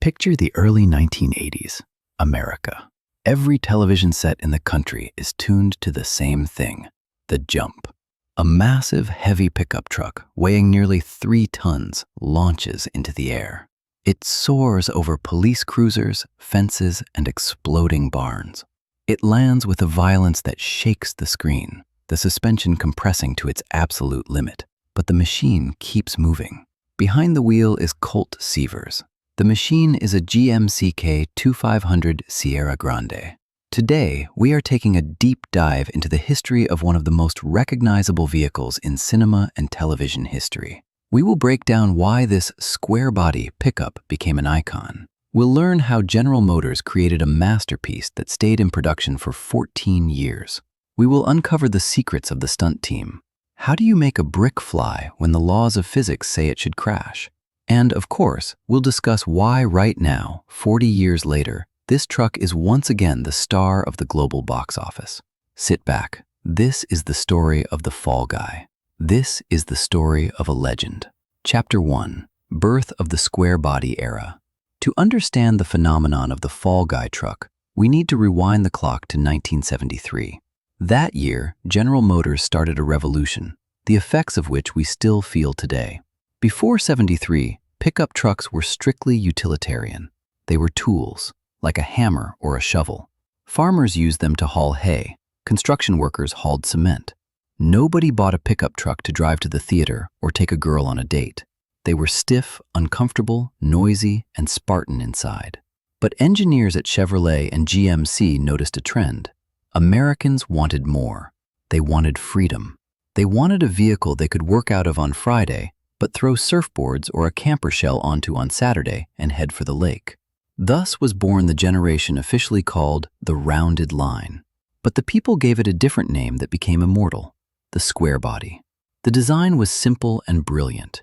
Picture the early 1980s, America. Every television set in the country is tuned to the same thing, the jump. A massive, heavy pickup truck weighing nearly 3 tons launches into the air. It soars over police cruisers, fences, and exploding barns. It lands with a violence that shakes the screen, the suspension compressing to its absolute limit. But the machine keeps moving. Behind the wheel is Colt Sievers. The machine is a GMC K-2500 Sierra Grande. Today, we are taking a deep dive into the history of one of the most recognizable vehicles in cinema and television history. We will break down why this square-body pickup became an icon. We'll learn how General Motors created a masterpiece that stayed in production for 14 years. We will uncover the secrets of the stunt team. How do you make a brick fly when the laws of physics say it should crash? And, of course, we'll discuss why right now, 40 years later, this truck is once again the star of the global box office. Sit back. This is the story of the Fall Guy. This is the story of a legend. Chapter 1. Birth of the Square Body Era. To understand the phenomenon of the Fall Guy truck, we need to rewind the clock to 1973. That year, General Motors started a revolution, the effects of which we still feel today. Before '73, pickup trucks were strictly utilitarian. They were tools, like a hammer or a shovel. Farmers used them to haul hay. Construction workers hauled cement. Nobody bought a pickup truck to drive to the theater or take a girl on a date. They were stiff, uncomfortable, noisy, and Spartan inside. But engineers at Chevrolet and GMC noticed a trend. Americans wanted more. They wanted freedom. They wanted a vehicle they could work out of on Friday, but throw surfboards or a camper shell onto on Saturday and head for the lake. Thus was born the generation officially called the rounded line. But the people gave it a different name that became immortal, the square body. The design was simple and brilliant.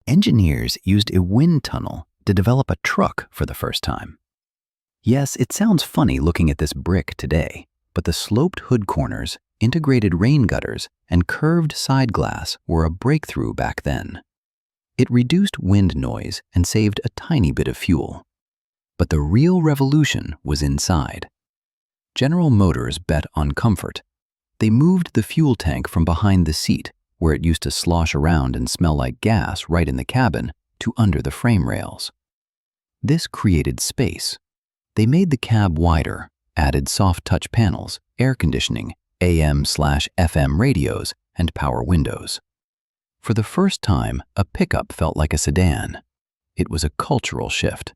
Engineers used a wind tunnel to develop a truck for the first time. Yes, it sounds funny looking at this brick today, but the sloped hood corners, integrated rain gutters, and curved side glass were a breakthrough back then. It reduced wind noise and saved a tiny bit of fuel. But the real revolution was inside. General Motors bet on comfort. They moved the fuel tank from behind the seat, where it used to slosh around and smell like gas right in the cabin, to under the frame rails. This created space. They made the cab wider, added soft touch panels, air conditioning, AM/FM radios, and power windows. For the first time, a pickup felt like a sedan. It was a cultural shift.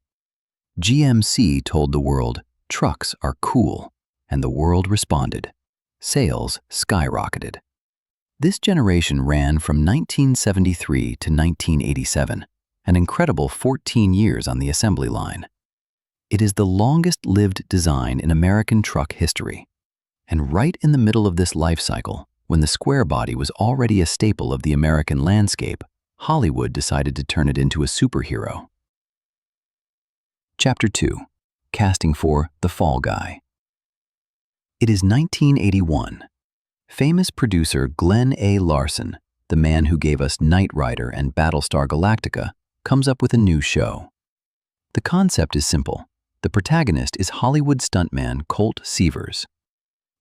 GMC told the world, trucks are cool, and the world responded. Sales skyrocketed. This generation ran from 1973 to 1987, an incredible 14 years on the assembly line. It is the longest-lived design in American truck history. And right in the middle of this life cycle, when the square body was already a staple of the American landscape, Hollywood decided to turn it into a superhero. Chapter 2. Casting for the Fall Guy. It is 1981. Famous producer Glenn A. Larson, the man who gave us Knight Rider and Battlestar Galactica, comes up with a new show. The concept is simple. The protagonist is Hollywood stuntman Colt Sievers.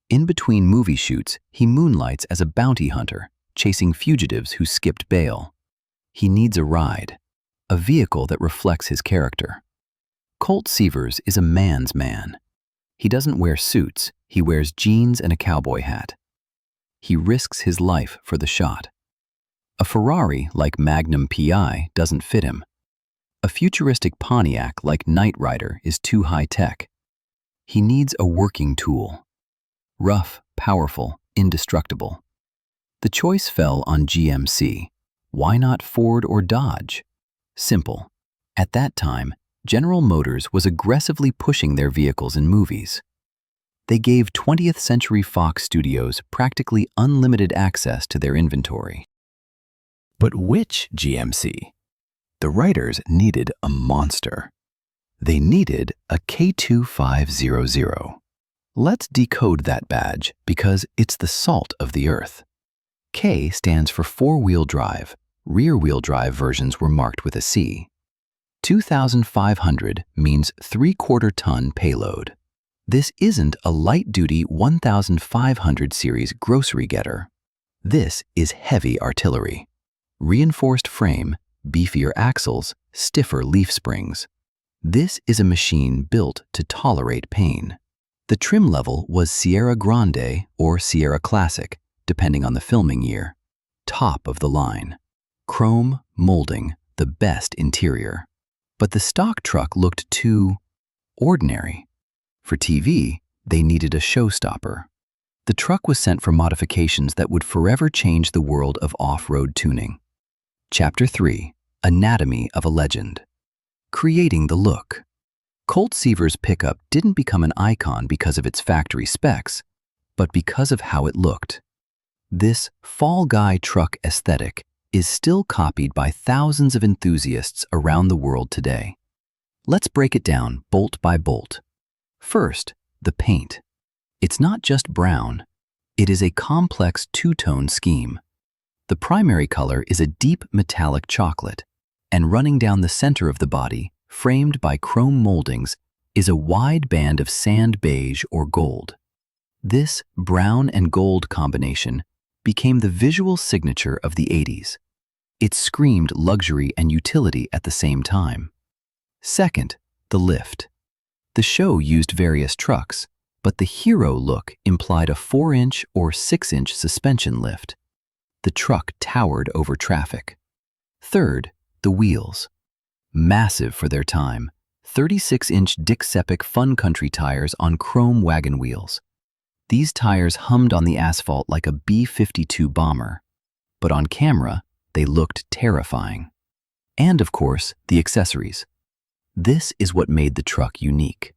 In between movie shoots, he moonlights as a bounty hunter, chasing fugitives who skipped bail. He needs a ride, a vehicle that reflects his character. Colt Sievers is a man's man. He doesn't wear suits, he wears jeans and a cowboy hat. He risks his life for the shot. A Ferrari like Magnum PI doesn't fit him. A futuristic Pontiac like Knight Rider is too high-tech. He needs a working tool. Rough, powerful, indestructible. The choice fell on GMC. Why not Ford or Dodge? Simple. At that time, General Motors was aggressively pushing their vehicles in movies. They gave 20th Century Fox Studios practically unlimited access to their inventory. But which GMC? The writers needed a monster. They needed a K-2500. Let's decode that badge because it's the salt of the earth. K stands for four-wheel drive. Rear-wheel drive versions were marked with a C. 2,500 means 3/4 ton payload. This isn't a light-duty 1,500 series grocery getter. This is heavy artillery. Reinforced frame, beefier axles, stiffer leaf springs. This is a machine built to tolerate pain. The trim level was Sierra Grande or Sierra Classic, depending on the filming year. Top of the line. Chrome, molding, the best interior. But the stock truck looked too ordinary. For TV, they needed a showstopper. The truck was sent for modifications that would forever change the world of off-road tuning. Chapter 3: Anatomy of a Legend. Creating the look. Colt Seaver's pickup didn't become an icon because of its factory specs, but because of how it looked. This fall guy truck aesthetic is still copied by thousands of enthusiasts around the world today. Let's break it down bolt by bolt. First, the paint. It's not just brown. It is a complex two-tone scheme. The primary color is a deep metallic chocolate, and running down the center of the body, framed by chrome moldings, is a wide band of sand beige or gold. This brown and gold combination became the visual signature of the 80s. It screamed luxury and utility at the same time. Second, the lift. The show used various trucks, but the hero look implied a 4-inch or 6-inch suspension lift. The truck towered over traffic. Third, the wheels. Massive for their time, 36-inch Dick Seppic Fun Country tires on chrome wagon wheels. These tires hummed on the asphalt like a B-52 bomber, but on camera, they looked terrifying. And of course, the accessories. This is what made the truck unique.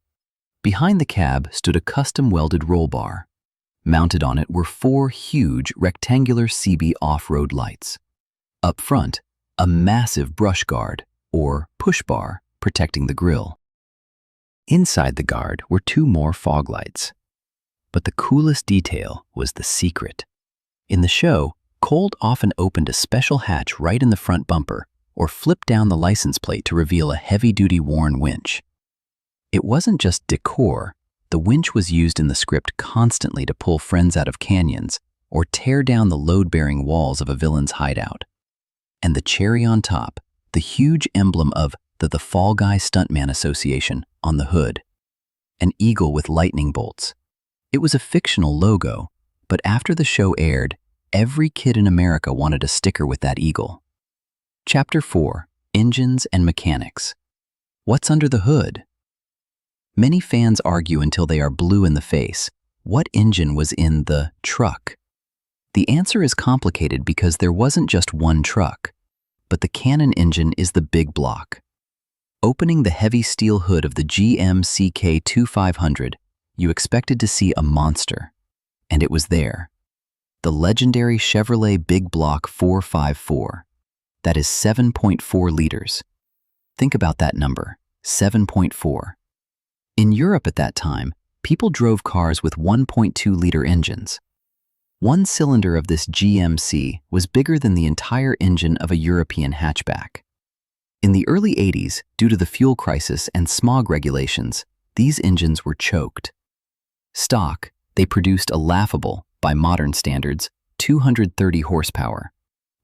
Behind the cab stood a custom-welded roll bar. Mounted on it were 4 huge rectangular CB off-road lights. Up front, a massive brush guard, or push bar, protecting the grille. Inside the guard were 2 more fog lights. But the coolest detail was the secret. In the show, Colt often opened a special hatch right in the front bumper or flipped down the license plate to reveal a heavy-duty Warn winch. It wasn't just decor. The winch was used in the script constantly to pull friends out of canyons or tear down the load-bearing walls of a villain's hideout. And the cherry on top, the huge emblem of the Fall Guy Stuntman Association on the hood. An eagle with lightning bolts. It was a fictional logo, but after the show aired, every kid in America wanted a sticker with that eagle. Chapter 4: Engines and Mechanics. What's under the hood? Many fans argue until they are blue in the face. What engine was in the truck? The answer is complicated because there wasn't just one truck, but the Cannon engine is the big block. Opening the heavy steel hood of the GMC K-2500, you expected to see a monster, and it was there. The legendary Chevrolet Big Block 454. That is 7.4 liters. Think about that number, 7.4. In Europe at that time, people drove cars with 1.2-liter engines. One cylinder of this GMC was bigger than the entire engine of a European hatchback. In the early 80s, due to the fuel crisis and smog regulations, these engines were choked. Stock, they produced a laughable, by modern standards, 230 horsepower.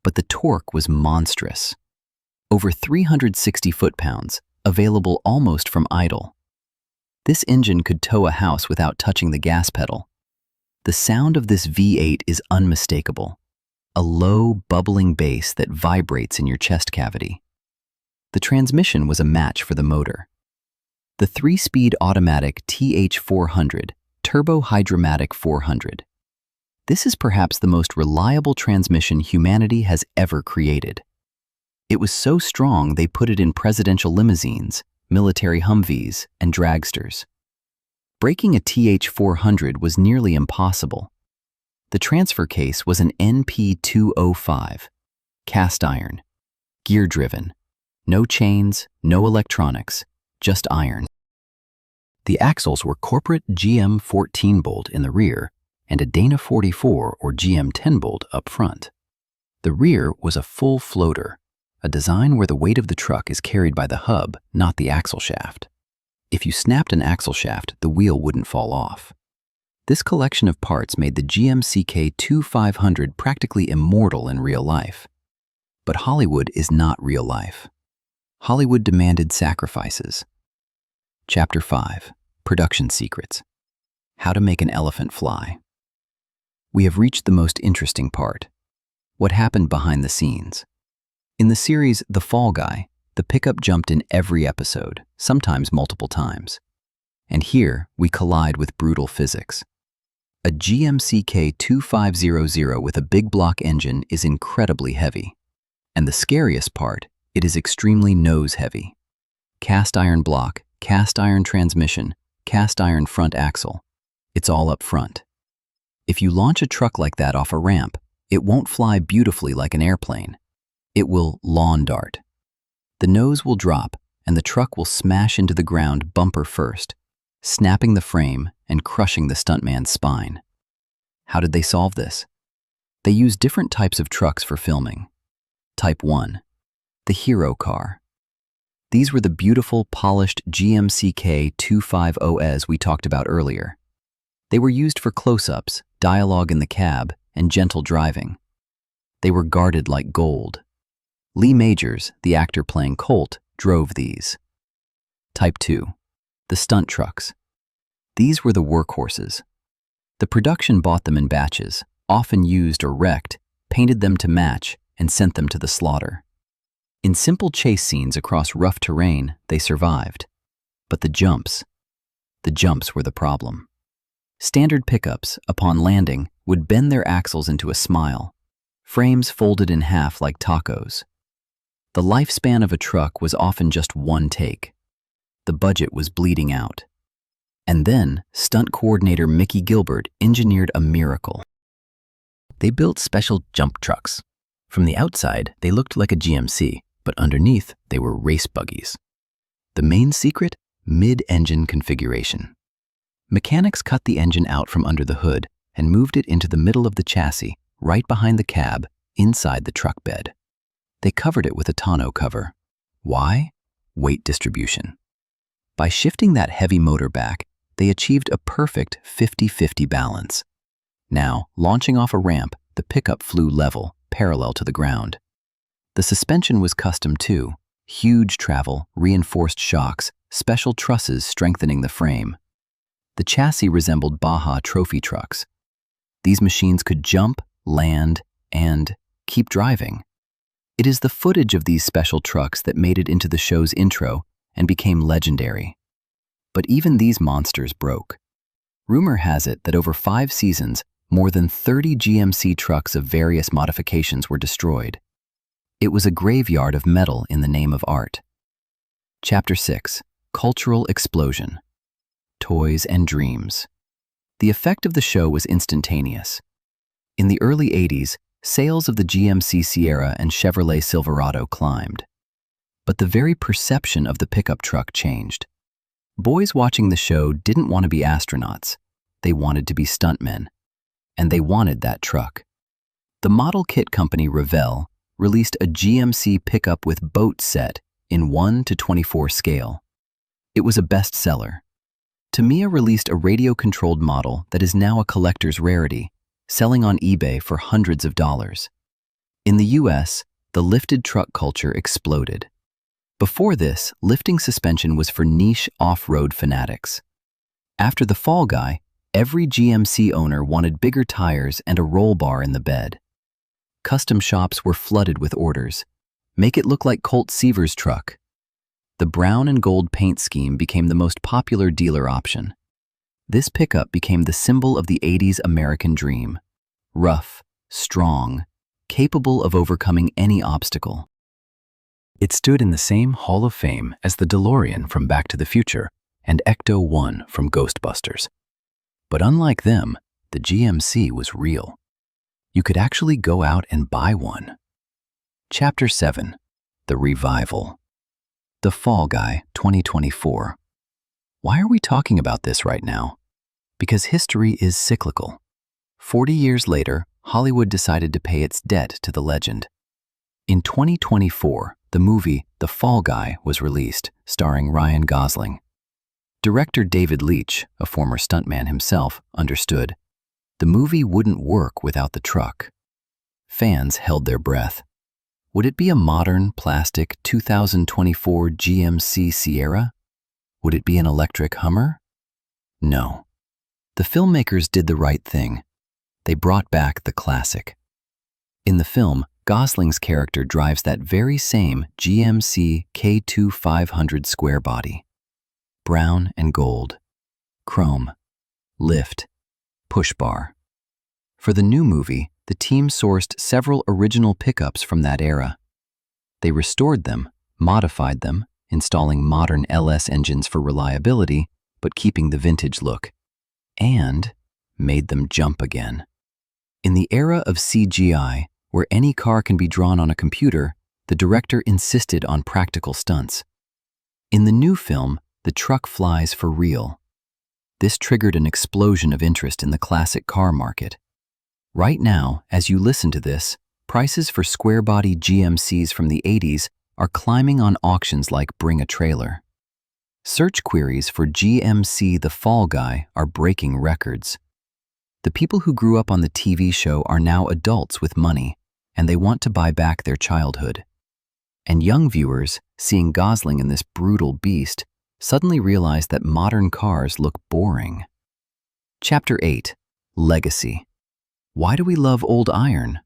But the torque was monstrous. Over 360 foot-pounds, available almost from idle. This engine could tow a house without touching the gas pedal. The sound of this V8 is unmistakable. A low, bubbling bass that vibrates in your chest cavity. The transmission was a match for the motor. The 3-speed automatic TH400, Turbo Hydromatic 400. This is perhaps the most reliable transmission humanity has ever created. It was so strong they put it in presidential limousines, military Humvees, and dragsters. Braking a TH400 was nearly impossible. The transfer case was an NP205, cast iron, gear-driven, no chains, no electronics, just iron. The axles were corporate GM 14-bolt in the rear and a Dana 44 or GM 10-bolt up front. The rear was a full floater, a design where the weight of the truck is carried by the hub, not the axle shaft. If you snapped an axle shaft, the wheel wouldn't fall off. This collection of parts made the GMC K-2500 practically immortal in real life. But Hollywood is not real life. Hollywood demanded sacrifices. Chapter 5. Production Secrets. How to make an elephant fly. We have reached the most interesting part. What happened behind the scenes? In the series The Fall Guy, the pickup jumped in every episode, sometimes multiple times. And here, we collide with brutal physics. A GMC K-2500 with a big block engine is incredibly heavy. And the scariest part, it is extremely nose-heavy. Cast iron block, cast iron transmission, cast iron front axle. It's all up front. If you launch a truck like that off a ramp, it won't fly beautifully like an airplane. It will lawn dart. The nose will drop, and the truck will smash into the ground bumper first, snapping the frame and crushing the stuntman's spine. How did they solve this? They used different types of trucks for filming. Type 1. The hero car. These were the beautiful, polished GMC K-2500s we talked about earlier. They were used for close-ups, dialogue in the cab, and gentle driving. They were guarded like gold. Lee Majors, the actor playing Colt, drove these. Type 2. The stunt trucks. These were the workhorses. The production bought them in batches, often used or wrecked, painted them to match, and sent them to the slaughter. In simple chase scenes across rough terrain, they survived. But the jumps were the problem. Standard pickups, upon landing, would bend their axles into a smile, frames folded in half like tacos. The lifespan of a truck was often just one take. The budget was bleeding out. And then, stunt coordinator Mickey Gilbert engineered a miracle. They built special jump trucks. From the outside, they looked like a GMC, but underneath, they were race buggies. The main secret? Mid-engine configuration. Mechanics cut the engine out from under the hood and moved it into the middle of the chassis, right behind the cab, inside the truck bed. They covered it with a tonneau cover. Why? Weight distribution. By shifting that heavy motor back, they achieved a perfect 50-50 balance. Now, launching off a ramp, the pickup flew level, parallel to the ground. The suspension was custom too. Huge travel, reinforced shocks, special trusses strengthening the frame. The chassis resembled Baja trophy trucks. These machines could jump, land, and keep driving. It is the footage of these special trucks that made it into the show's intro and became legendary. But even these monsters broke. Rumor has it that over 5 seasons, more than 30 GMC trucks of various modifications were destroyed. It was a graveyard of metal in the name of art. Chapter 6. Cultural Explosion. Toys and Dreams. The effect of the show was instantaneous. In the early 80s, sales of the GMC Sierra and Chevrolet Silverado climbed. But the very perception of the pickup truck changed. Boys watching the show didn't want to be astronauts. They wanted to be stuntmen. And they wanted that truck. The model kit company Revell released a GMC pickup with boat set in 1:24 scale. It was a bestseller. Tamiya released a radio-controlled model that is now a collector's rarity, selling on eBay for hundreds of dollars. In the US, the lifted truck culture exploded. Before this, lifting suspension was for niche off-road fanatics. After The Fall Guy, every GMC owner wanted bigger tires and a roll bar in the bed. Custom shops were flooded with orders. Make it look like Colt Seaver's truck. The brown and gold paint scheme became the most popular dealer option. This pickup became the symbol of the 80s American dream. Rough, strong, capable of overcoming any obstacle. It stood in the same Hall of Fame as the DeLorean from Back to the Future and Ecto-1 from Ghostbusters. But unlike them, the GMC was real. You could actually go out and buy one. Chapter 7. The Revival. The Fall Guy 2024. Why are we talking about this right now? Because history is cyclical. 40 years later, Hollywood decided to pay its debt to the legend. In 2024, the movie The Fall Guy was released, starring Ryan Gosling. Director David Leitch, a former stuntman himself, understood the movie wouldn't work without the truck. Fans held their breath. Would it be a modern, plastic 2024 GMC Sierra? Would it be an electric Hummer? No. The filmmakers did the right thing. They brought back the classic. In the film, Gosling's character drives that very same GMC K-2500 square body. Brown and gold. Chrome. Lift. Push bar. For the new movie, the team sourced several original pickups from that era. They restored them, modified them, installing modern LS engines for reliability, but keeping the vintage look, and made them jump again. In the era of CGI, where any car can be drawn on a computer, the director insisted on practical stunts. In the new film, the truck flies for real. This triggered an explosion of interest in the classic car market. Right now, as you listen to this, prices for square-body GMCs from the 80s are climbing on auctions like Bring a Trailer. Search queries for GMC The Fall Guy are breaking records. The people who grew up on the TV show are now adults with money, and they want to buy back their childhood. And young viewers, seeing Gosling in this brutal beast, suddenly realize that modern cars look boring. Chapter 8. Legacy. Why do we love old iron?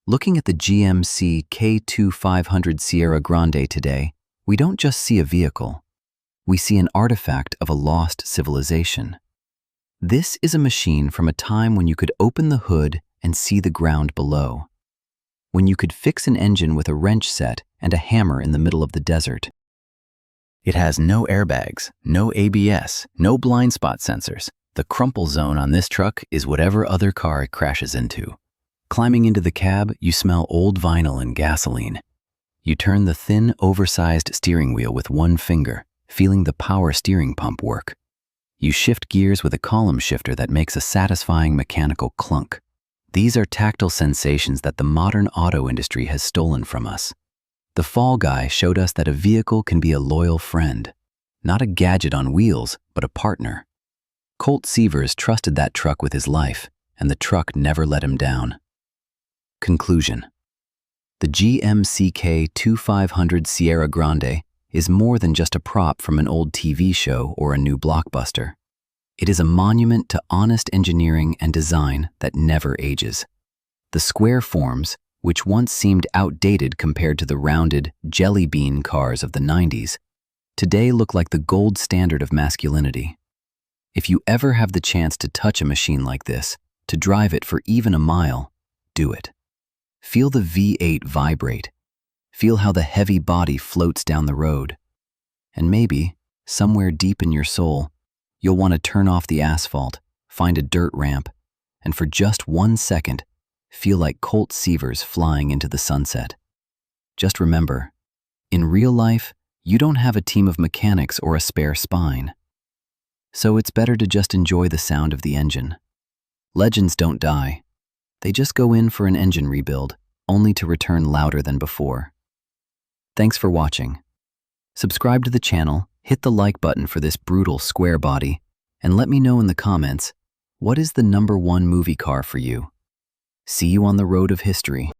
Looking at the GMC K-2500 Sierra Grande today, we don't just see a vehicle. We see an artifact of a lost civilization. This is a machine from a time when you could open the hood and see the ground below. When you could fix an engine with a wrench set and a hammer in the middle of the desert. It has no airbags, no ABS, no blind spot sensors. The crumple zone on this truck is whatever other car it crashes into. Climbing into the cab, you smell old vinyl and gasoline. You turn the thin, oversized steering wheel with one finger, feeling the power steering pump work. You shift gears with a column shifter that makes a satisfying mechanical clunk. These are tactile sensations that the modern auto industry has stolen from us. The Fall Guy showed us that a vehicle can be a loyal friend, not a gadget on wheels, but a partner. Colt Seavers trusted that truck with his life, and the truck never let him down. Conclusion. The GMC K-2500 Sierra Grande is more than just a prop from an old TV show or a new blockbuster. It is a monument to honest engineering and design that never ages. The square forms, which once seemed outdated compared to the rounded, jelly bean cars of the 90s, today look like the gold standard of masculinity. If you ever have the chance to touch a machine like this, to drive it for even a mile, do it. Feel the V8 vibrate. Feel how the heavy body floats down the road. And maybe, somewhere deep in your soul, you'll want to turn off the asphalt, find a dirt ramp, and for just 1 second, feel like Colt Seavers flying into the sunset. Just remember, in real life, you don't have a team of mechanics or a spare spine. So it's better to just enjoy the sound of the engine. Legends don't die. They just go in for an engine rebuild, only to return louder than before. Thanks for watching. Subscribe to the channel, hit the like button for this brutal square body, and let me know in the comments, what is the #1 movie car for you? See you on the road of history.